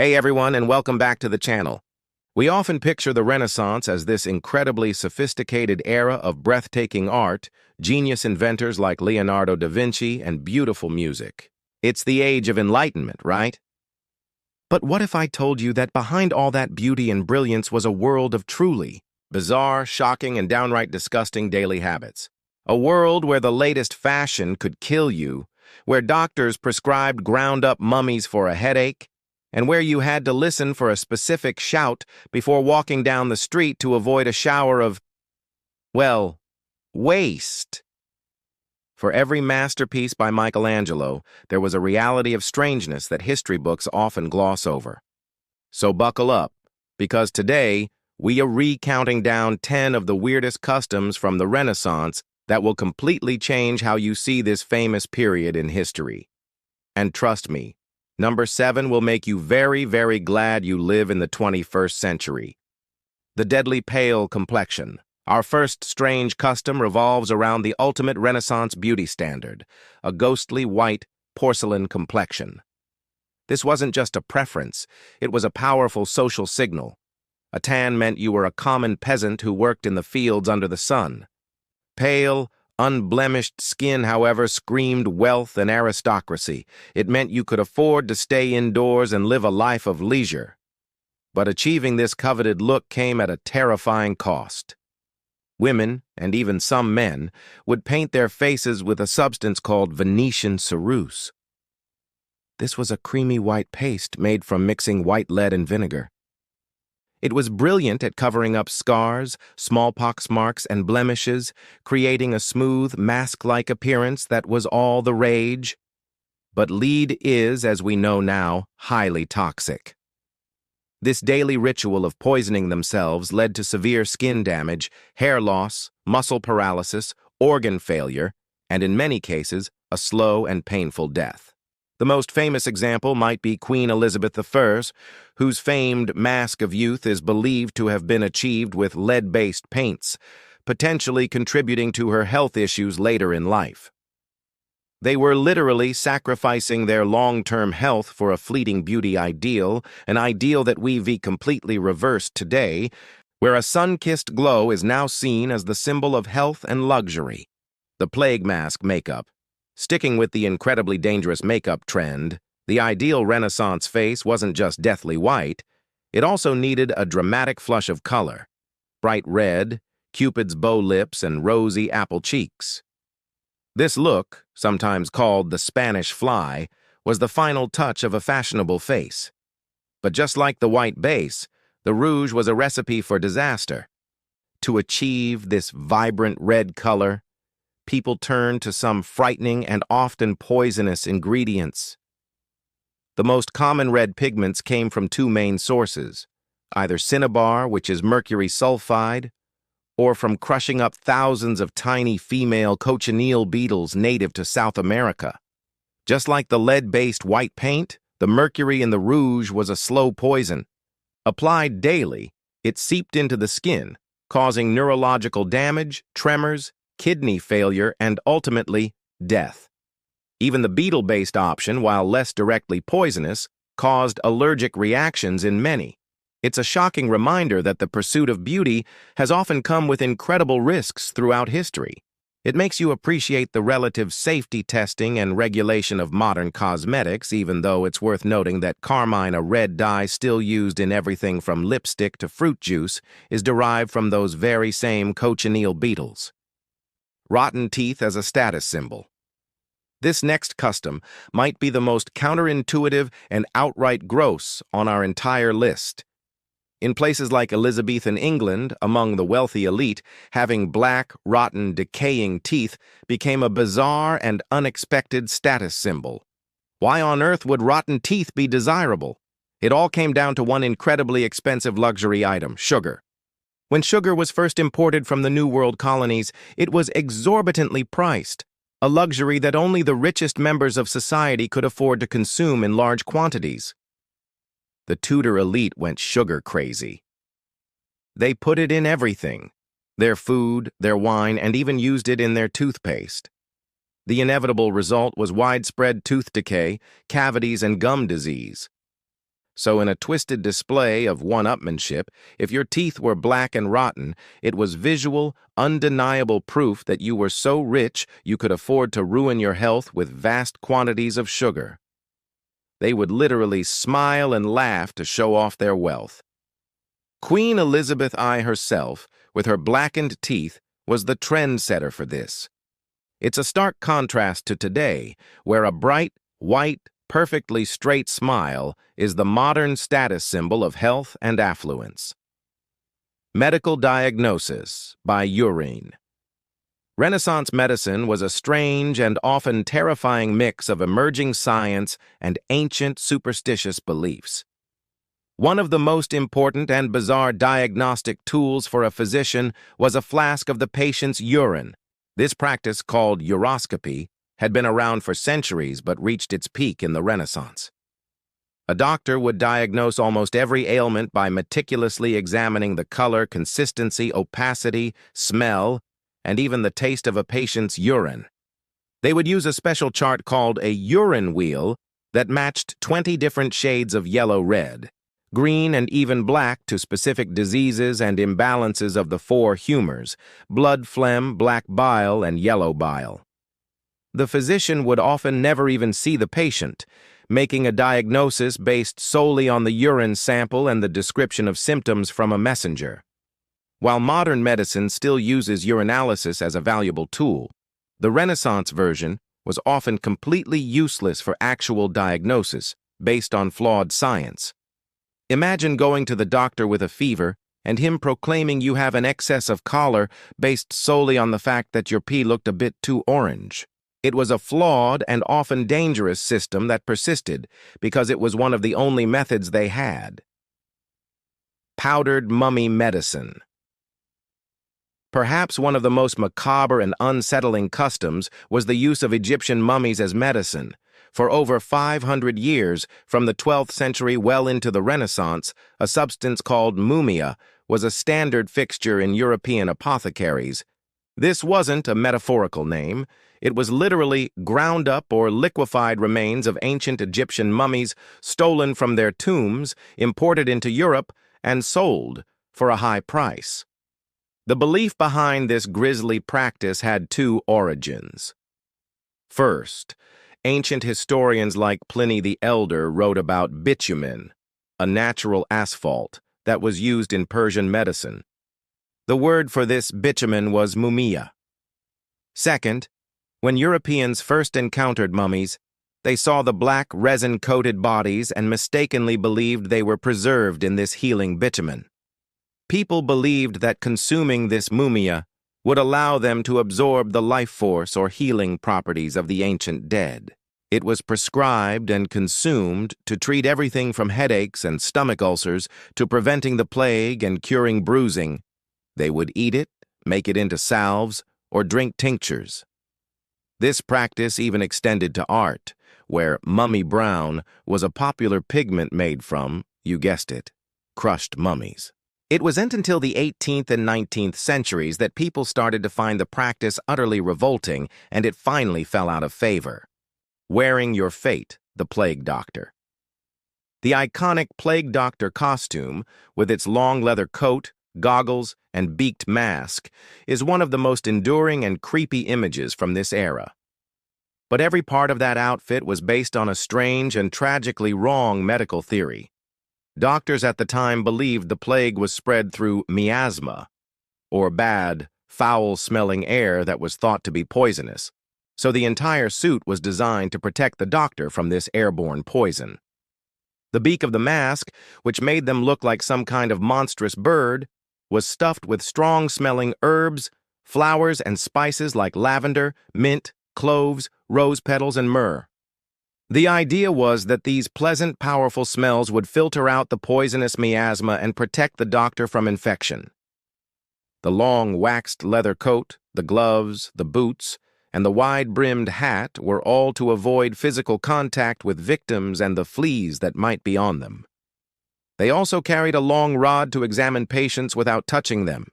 Hey everyone, and welcome back to the channel. We often picture the Renaissance as this incredibly sophisticated era of breathtaking art, genius inventors like Leonardo da Vinci, and beautiful music. It's the age of enlightenment, right? But what if I told you that behind all that beauty and brilliance was a world of truly bizarre, shocking, and downright disgusting daily habits? A world where the latest fashion could kill you, where doctors prescribed ground-up mummies for a headache, and where you had to listen for a specific shout before walking down the street to avoid a shower of, well, waste. For every masterpiece by Michelangelo, there was a reality of strangeness that history books often gloss over. So buckle up, because today we are recounting down 10 of the weirdest customs from the Renaissance that will completely change how you see this famous period in history. And trust me, Number 7 will make you very, very glad you live in the 21st century. The deadly pale complexion. Our first strange custom revolves around the ultimate Renaissance beauty standard, a ghostly white porcelain complexion. This wasn't just a preference, it was a powerful social signal. A tan meant you were a common peasant who worked in the fields under the sun. Pale, unblemished skin, however, screamed wealth and aristocracy. It meant you could afford to stay indoors and live a life of leisure. But achieving this coveted look came at a terrifying cost. Women, and even some men, would paint their faces with a substance called Venetian ceruse. This was a creamy white paste made from mixing white lead and vinegar. It was brilliant at covering up scars, smallpox marks, and blemishes, creating a smooth, mask-like appearance that was all the rage. But lead is, as we know now, highly toxic. This daily ritual of poisoning themselves led to severe skin damage, hair loss, muscle paralysis, organ failure, and in many cases, a slow and painful death. The most famous example might be Queen Elizabeth I, whose famed mask of youth is believed to have been achieved with lead-based paints, potentially contributing to her health issues later in life. They were literally sacrificing their long-term health for a fleeting beauty ideal, an ideal that we've completely reversed today, where a sun-kissed glow is now seen as the symbol of health and luxury. The plague mask makeup. Sticking with the incredibly dangerous makeup trend, the ideal Renaissance face wasn't just deathly white, it also needed a dramatic flush of color. Bright red, Cupid's bow lips, and rosy apple cheeks. This look, sometimes called the Spanish fly, was the final touch of a fashionable face. But just like the white base, the rouge was a recipe for disaster. To achieve this vibrant red color, people turned to some frightening and often poisonous ingredients. The most common red pigments came from two main sources, either cinnabar, which is mercury sulfide, or from crushing up thousands of tiny female cochineal beetles native to South America. Just like the lead-based white paint, the mercury in the rouge was a slow poison. Applied daily, it seeped into the skin, causing neurological damage, tremors, kidney failure, and ultimately, death. Even the beetle-based option, while less directly poisonous, caused allergic reactions in many. It's a shocking reminder that the pursuit of beauty has often come with incredible risks throughout history. It makes you appreciate the relative safety testing and regulation of modern cosmetics, even though it's worth noting that carmine, a red dye still used in everything from lipstick to fruit juice, is derived from those very same cochineal beetles. Rotten teeth as a status symbol. This next custom might be the most counterintuitive and outright gross on our entire list. In places like Elizabethan England, among the wealthy elite, having black, rotten, decaying teeth became a bizarre and unexpected status symbol. Why on earth would rotten teeth be desirable? It all came down to one incredibly expensive luxury item: sugar. When sugar was first imported from the New World colonies, it was exorbitantly priced, a luxury that only the richest members of society could afford to consume in large quantities. The Tudor elite went sugar crazy. They put it in everything: their food, their wine, and even used it in their toothpaste. The inevitable result was widespread tooth decay, cavities, and gum disease. So in a twisted display of one-upmanship, if your teeth were black and rotten, it was visual, undeniable proof that you were so rich you could afford to ruin your health with vast quantities of sugar. They would literally smile and laugh to show off their wealth. Queen Elizabeth I herself, with her blackened teeth, was the trendsetter for this. It's a stark contrast to today, where a bright, white, perfectly straight smile is the modern status symbol of health and affluence. Medical diagnosis by urine. Renaissance medicine was a strange and often terrifying mix of emerging science and ancient superstitious beliefs. One of the most important and bizarre diagnostic tools for a physician was a flask of the patient's urine. This practice, called uroscopy, had been around for centuries but reached its peak in the Renaissance. A doctor would diagnose almost every ailment by meticulously examining the color, consistency, opacity, smell, and even the taste of a patient's urine. They would use a special chart called a urine wheel that matched 20 different shades of yellow-red, green, and even black to specific diseases and imbalances of the four humors: blood, phlegm, black bile, and yellow bile. The physician would often never even see the patient, making a diagnosis based solely on the urine sample and the description of symptoms from a messenger. While modern medicine still uses urinalysis as a valuable tool, the Renaissance version was often completely useless for actual diagnosis based on flawed science. Imagine going to the doctor with a fever and him proclaiming you have an excess of choler based solely on the fact that your pee looked a bit too orange. It was a flawed and often dangerous system that persisted because it was one of the only methods they had. Powdered mummy medicine. Perhaps one of the most macabre and unsettling customs was the use of Egyptian mummies as medicine. For over 500 years, from the 12th century well into the Renaissance, a substance called mumia was a standard fixture in European apothecaries. This wasn't a metaphorical name. It was literally ground up or liquefied remains of ancient Egyptian mummies stolen from their tombs, imported into Europe, and sold for a high price. The belief behind this grisly practice had two origins. First, ancient historians like Pliny the Elder wrote about bitumen, a natural asphalt that was used in Persian medicine. The word for this bitumen was mumia. Second, when Europeans first encountered mummies, they saw the black resin-coated bodies and mistakenly believed they were preserved in this healing bitumen. People believed that consuming this mumia would allow them to absorb the life force or healing properties of the ancient dead. It was prescribed and consumed to treat everything from headaches and stomach ulcers to preventing the plague and curing bruising. They would eat it, make it into salves, or drink tinctures. This practice even extended to art, where mummy brown was a popular pigment made from, you guessed it, crushed mummies. It wasn't until the 18th and 19th centuries that people started to find the practice utterly revolting, and it finally fell out of favor. Wearing your fate, the plague doctor. The iconic plague doctor costume, with its long leather coat, goggles, and beaked mask, is one of the most enduring and creepy images from this era. But every part of that outfit was based on a strange and tragically wrong medical theory. Doctors at the time believed the plague was spread through miasma, or bad, foul-smelling air that was thought to be poisonous, so the entire suit was designed to protect the doctor from this airborne poison. The beak of the mask, which made them look like some kind of monstrous bird, was stuffed with strong-smelling herbs, flowers, and spices like lavender, mint, cloves, rose petals, and myrrh. The idea was that these pleasant, powerful smells would filter out the poisonous miasma and protect the doctor from infection. The long, waxed leather coat, the gloves, the boots, and the wide-brimmed hat were all to avoid physical contact with victims and the fleas that might be on them. They also carried a long rod to examine patients without touching them.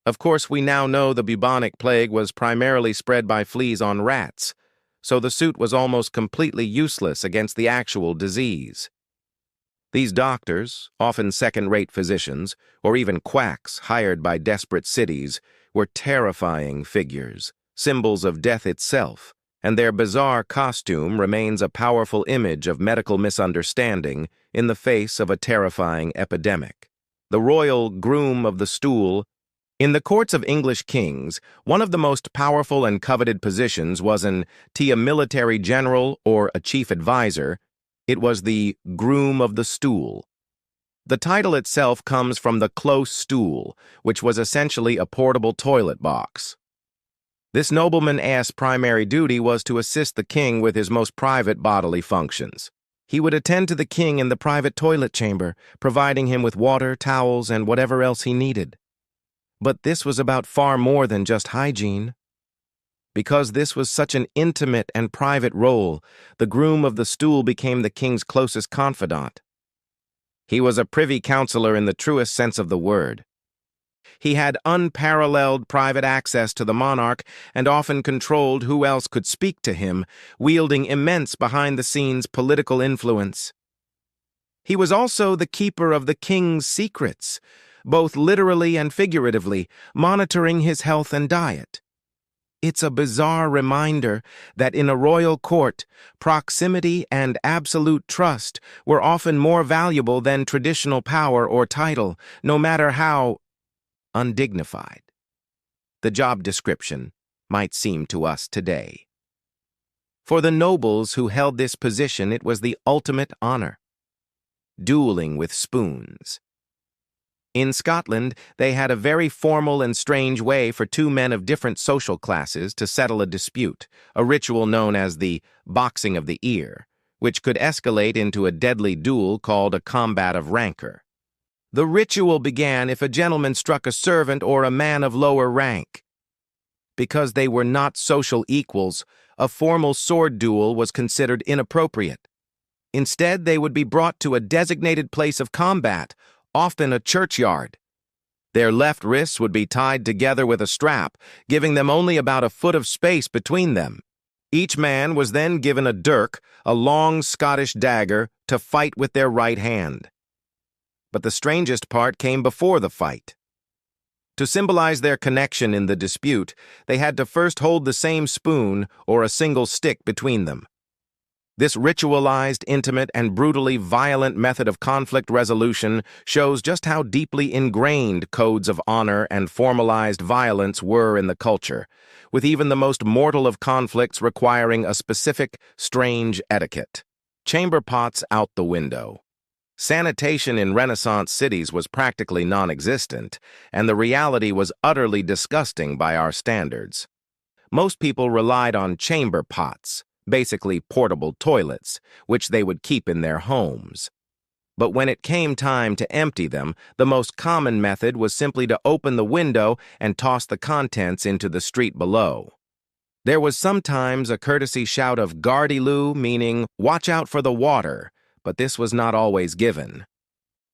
Of course, we now know the bubonic plague was primarily spread by fleas on rats, so the suit was almost completely useless against the actual disease. These doctors, often second-rate physicians, or even quacks hired by desperate cities, were terrifying figures, symbols of death itself, and their bizarre costume remains a powerful image of medical misunderstanding in the face of a terrifying epidemic. The royal groom of the stool. In the courts of English kings, one of the most powerful and coveted positions wasn't a military general or a chief advisor. It was the groom of the stool. The title itself comes from the close stool, which was essentially a portable toilet box. This nobleman's primary duty was to assist the king with his most private bodily functions. He would attend to the king in the private toilet chamber, providing him with water, towels, and whatever else he needed. But this was about far more than just hygiene. Because this was such an intimate and private role, the groom of the stool became the king's closest confidant. He was a privy councillor in the truest sense of the word. He had unparalleled private access to the monarch and often controlled who else could speak to him, wielding immense behind-the-scenes political influence. He was also the keeper of the king's secrets, both literally and figuratively, monitoring his health and diet. It's a bizarre reminder that in a royal court, proximity and absolute trust were often more valuable than traditional power or title, no matter how undignified the job description might seem to us today. For the nobles who held this position, it was the ultimate honor. Dueling with spoons. In Scotland, they had a very formal and strange way for two men of different social classes to settle a dispute, a ritual known as the boxing of the ear, which could escalate into a deadly duel called a combat of rancor. The ritual began if a gentleman struck a servant or a man of lower rank. Because they were not social equals, a formal sword duel was considered inappropriate. Instead, they would be brought to a designated place of combat, often a churchyard. Their left wrists would be tied together with a strap, giving them only about a foot of space between them. Each man was then given a dirk, a long Scottish dagger, to fight with their right hand. But the strangest part came before the fight. To symbolize their connection in the dispute, they had to first hold the same spoon or a single stick between them. This ritualized, intimate, and brutally violent method of conflict resolution shows just how deeply ingrained codes of honor and formalized violence were in the culture, with even the most mortal of conflicts requiring a specific, strange etiquette. Chamber pots out the window. Sanitation in Renaissance cities was practically non-existent, and the reality was utterly disgusting by our standards. Most people relied on chamber pots, basically portable toilets, which they would keep in their homes. But when it came time to empty them, the most common method was simply to open the window and toss the contents into the street below. There was sometimes a courtesy shout of "Gardyloo," meaning "watch out for the water," but this was not always given.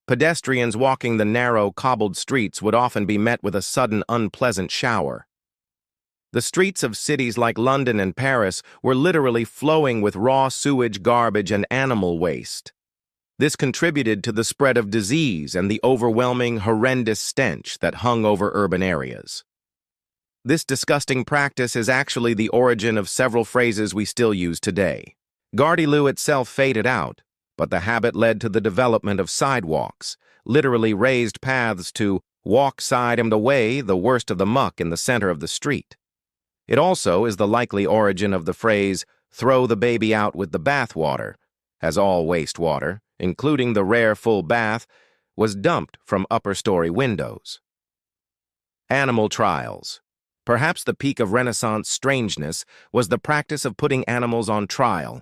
Pedestrians walking the narrow, cobbled streets would often be met with a sudden, unpleasant shower. The streets of cities like London and Paris were literally flowing with raw sewage, garbage, and animal waste. This contributed to the spread of disease and the overwhelming, horrendous stench that hung over urban areas. This disgusting practice is actually the origin of several phrases we still use today. Gardyloo itself faded out, but the habit led to the development of sidewalks, literally raised paths to walk side and away the worst of the muck in the center of the street. It also is the likely origin of the phrase, "throw the baby out with the bathwater," as all wastewater, including the rare full bath, was dumped from upper-story windows. Animal trials. Perhaps the peak of Renaissance strangeness was the practice of putting animals on trial.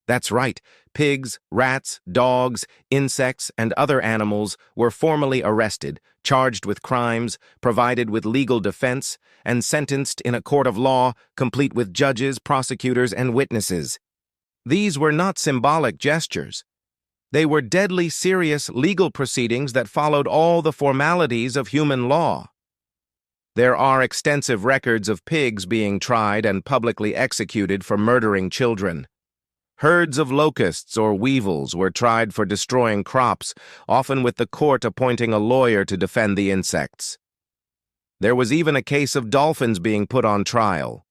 That's right, pigs, rats, dogs, insects, and other animals were formally arrested, charged with crimes, provided with legal defense, and sentenced in a court of law, complete with judges, prosecutors, and witnesses. These were not symbolic gestures. They were deadly serious legal proceedings that followed all the formalities of human law. There are extensive records of pigs being tried and publicly executed for murdering children. Herds of locusts or weevils were tried for destroying crops, often with the court appointing a lawyer to defend the insects. There was even a case of dolphins being put on trial.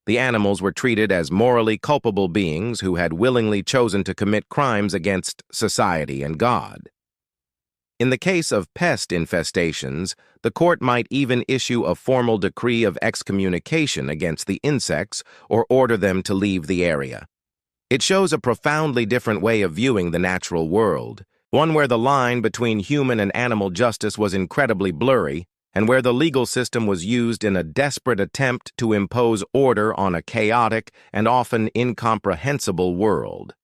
The animals were treated as morally culpable beings who had willingly chosen to commit crimes against society and God. In the case of pest infestations, the court might even issue a formal decree of excommunication against the insects or order them to leave the area. It shows a profoundly different way of viewing the natural world, one where the line between human and animal justice was incredibly blurry, and where the legal system was used in a desperate attempt to impose order on a chaotic and often incomprehensible world.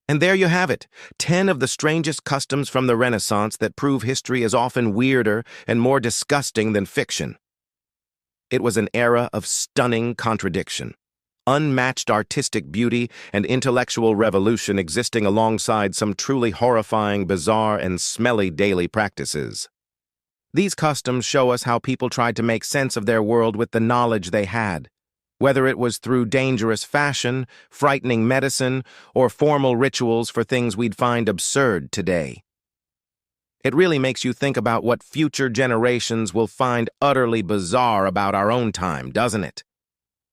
And there you have it, 10 of the strangest customs from the Renaissance that prove history is often weirder and more disgusting than fiction. It was an era of stunning contradiction, unmatched artistic beauty and intellectual revolution existing alongside some truly horrifying, bizarre, and smelly daily practices. These customs show us how people tried to make sense of their world with the knowledge they had, whether it was through dangerous fashion, frightening medicine, or formal rituals for things we'd find absurd today. It really makes you think about what future generations will find utterly bizarre about our own time, doesn't it?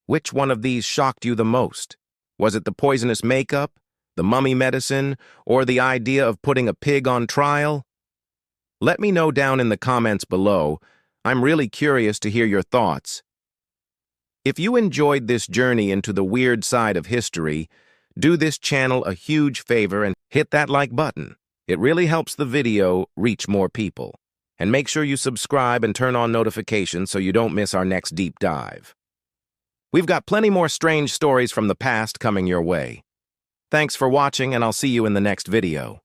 Which one of these shocked you the most? Was it the poisonous makeup, the mummy medicine, or the idea of putting a pig on trial? Let me know down in the comments below. I'm really curious to hear your thoughts. If you enjoyed this journey into the weird side of history, do this channel a huge favor and hit that like button. It really helps the video reach more people. And make sure you subscribe and turn on notifications so you don't miss our next deep dive. We've got plenty more strange stories from the past coming your way. Thanks for watching, and I'll see you in the next video.